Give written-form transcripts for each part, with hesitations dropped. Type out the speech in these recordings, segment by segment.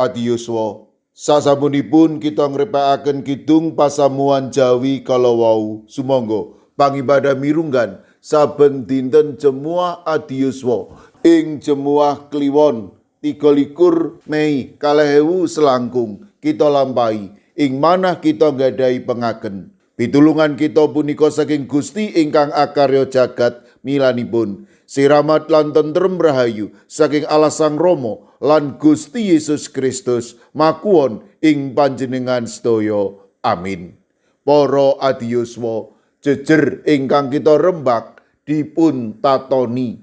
adi yuswa. Sasamunipun kita ngrepekaken kidung pasamuan Jawi kala wau. Sumangga pangibadah mirunggan saben dinten Jemuah adi yuswa ing Jemuah Kliwon 23 Mei 2019 kita lampahi ing manah kita nggadahi pengaken. Pitulungan kita punika saking Gusti ingkang akarya jagat milanipun. Siramat lan tentrem rahayu saking Allah Sang Rama lan Gusti Yesus Kristus makuwon ing panjenengan sedaya. Amin. Para adi yuswa, jejer ingkang kita rembak dipun tatoni.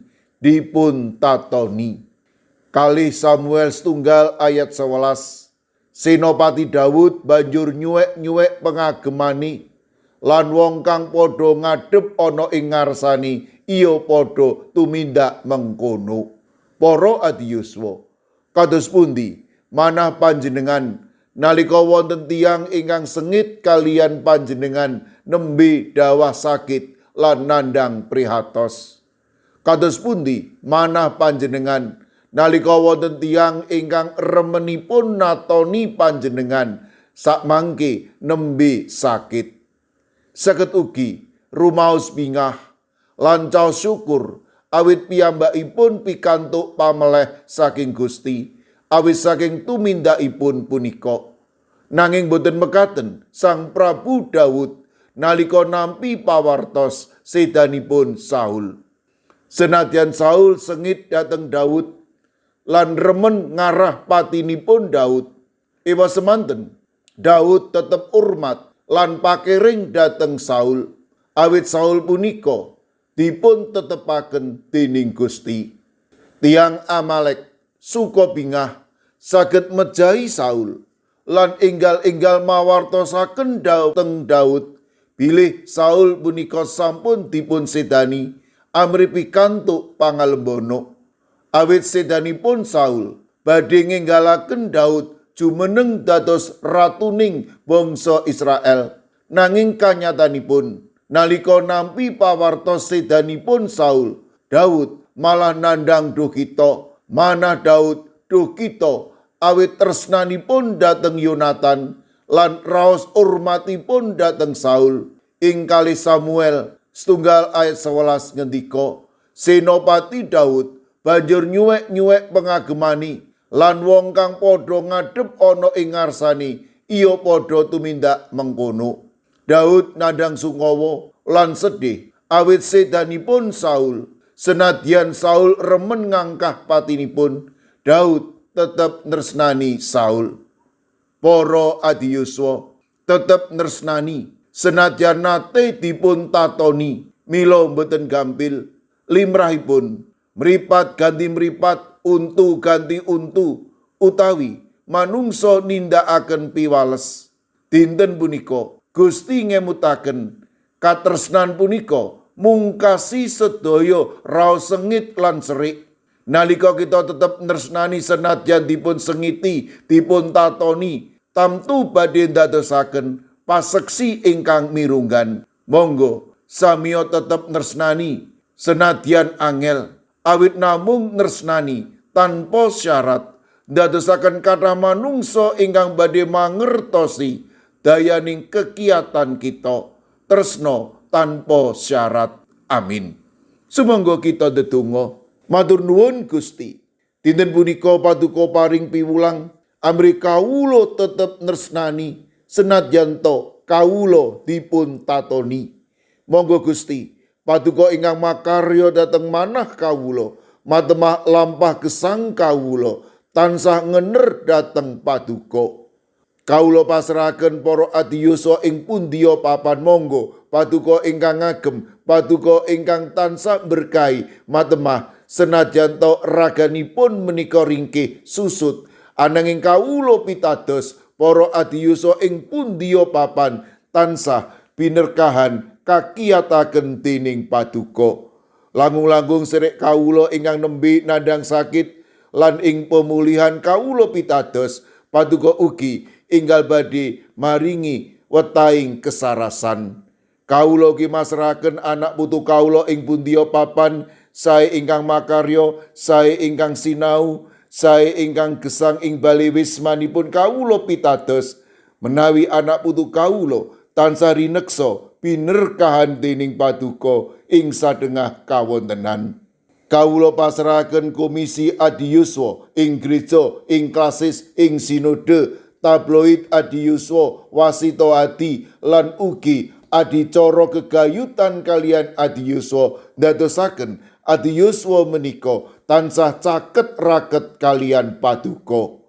Kalih Samuel setunggal ayat 11. Senopati Daud banjur nyuwek-nyuwek pengagemani lan wong kang padha ngadhep ana ing ngarsani iya padha tumindak mengkono. Para adi yuswa, kados pundi manah panjenengan nalika wonten tiyang ingkang sengit kalian panjenengan nembe dawah sakit lan nandang prihatos? Kados pundi manah panjenengan nalika wonten tiyang ingkang remenipun natoni panjenengan sakmangke nembe sakit? Saged ugi rumaos bingah lan caos syukur awit piyambakipun pikantuk pameleh saking Gusti awit saking tumindakipun punika. Nanging boten mekaten Sang Prabu Daud nalika nampi pawartos sedanipun Saul. Senadyan Saul sengit dhateng Daud lan remen ngarah patinipun Daud, ewa semanten Daud tetep urmat lan pakering dhateng Saul, awit Saul punika dipun tetepaken dening Gusti. Tiang Amalek suka bingah saged mejahi Saul lan enggal-enggal mawartosaken dhateng Daud bilih Saul punika sampun dipun sedani amri pikantuk pangalembono. Awit sedanipun Saul badhe ngenggalaken Daud jumeneng dados ratuning bangsa Israel. Nanging kanyatanipun nalika nampi pawartos sedanipun Saul, Daud malah nandang duh kita. Manah Daud duh kita awit tresnanipun dhateng Yonatan lan raos urmatipun dhateng Saul. Ing kalih Samuel setunggal ayat 11 ngendika, Senopati Daud banjur nyuwek-nyuwek pengagemani lan wong kang padha ngadhep ana ing ngarsani iya padha tumindak mengkono. Daud nandang sungawa lan sedih awit sedanipun Saul. Senadyan Saul remen ngangkah patinipun, Daud tetep nresnani Saul. Para adi yuswa, tetep nresnani senadyan nate dipun tatoni mila mboten gampil. Limrahipun mripat ganti mripat, untu ganti untu, utawi manungsa nindakaken piwales. Dinten punika Gusti ngemutaken katresnan punika mungkasi sedaya raos sengit lan serik. Nalika kita tetep nresnani senadyan dipun sengiti, dipun tatoni, tamtu badhe ndadosaken paseksi ingkang mirunggan. Monggo samiya tetep nresnani senadyan angel, awit namung nresnani tanpa syarat ndadosaken kathah manungsa ingkang badhe mangertosi dayaning kekiatan kita tresna tanpa syarat. Amin. Sumangga kita ndedonga. Matur nuwun Gusti, dinten punika paduka paring piwulang amri kawula tetep nresnani senadyan to kawula dipun tatoni. Monggo Gusti paduka ingkang makarya dhateng manah kawula, matemah lampah gesang kawula tansah ngener dhateng paduka. Kawula pasrahaken para adi yuswa ing pundiya papan. Monggo paduka ingkang ngagem, paduka ingkang tansah berkahi, matemah senadyan to raganipun menika ringkih susut, ananging kawula pitados para adi yuswa ing pundiya papan tansah binerkahan kakiyataken dening paduka. Langkung-langkung serik kawula ingkang nembe nandang sakit lan ing pemulihan kawula pitados paduka ugi inggal badhe maringi wetahing kesarasan. Kawula ugi masrahaken anak putu kawula ing pundiya papan, sae ingkang makarya, sae ingkang sinau, sae ingkang gesang ing bali wismanipun kawula pitados menawi anak putu kawula tansah rineksa pinerkahan dening paduka ing sadengah kawontenan. Kawula pasrahaken komisi adiyuswa ing gereja, ing klasis, ing sinode, tabloid adiyuswa, wasita adi, lan ugi adicara gegayutan kalian adiyuswa ndadosaken adiyuswa menika tansah caket raket kalian paduka.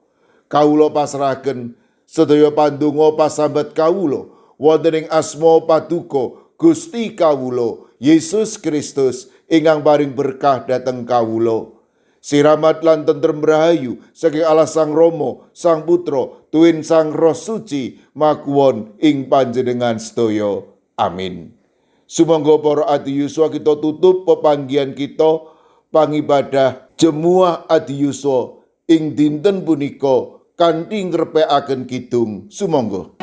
Kawula pasrahaken sedaya pandonga pasambat kawula wonten ing asma paduka Gusti kawula Yesus Kristus ingkang paring berkah dhateng kawula. Siramat lan tentrem rahayu saking Allah Sang Rama, Sang Putra, tuwin Sang Roh Suci makuwon ing panjenengan sedaya. Amin. Sumangga para adiyuswa kita tutup pepanggihan kita pangibadah Jemuah Adiyuswa ing dinten punika kanthi ngrepekaken kidung. Sumangga.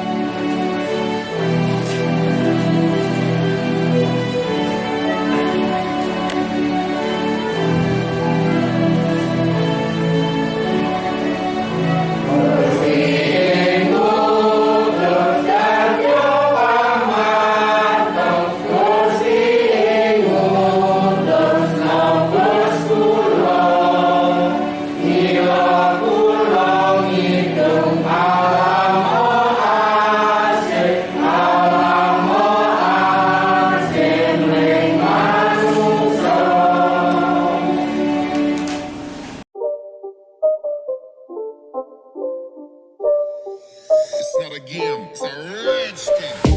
It's not a game, it's a rich thing.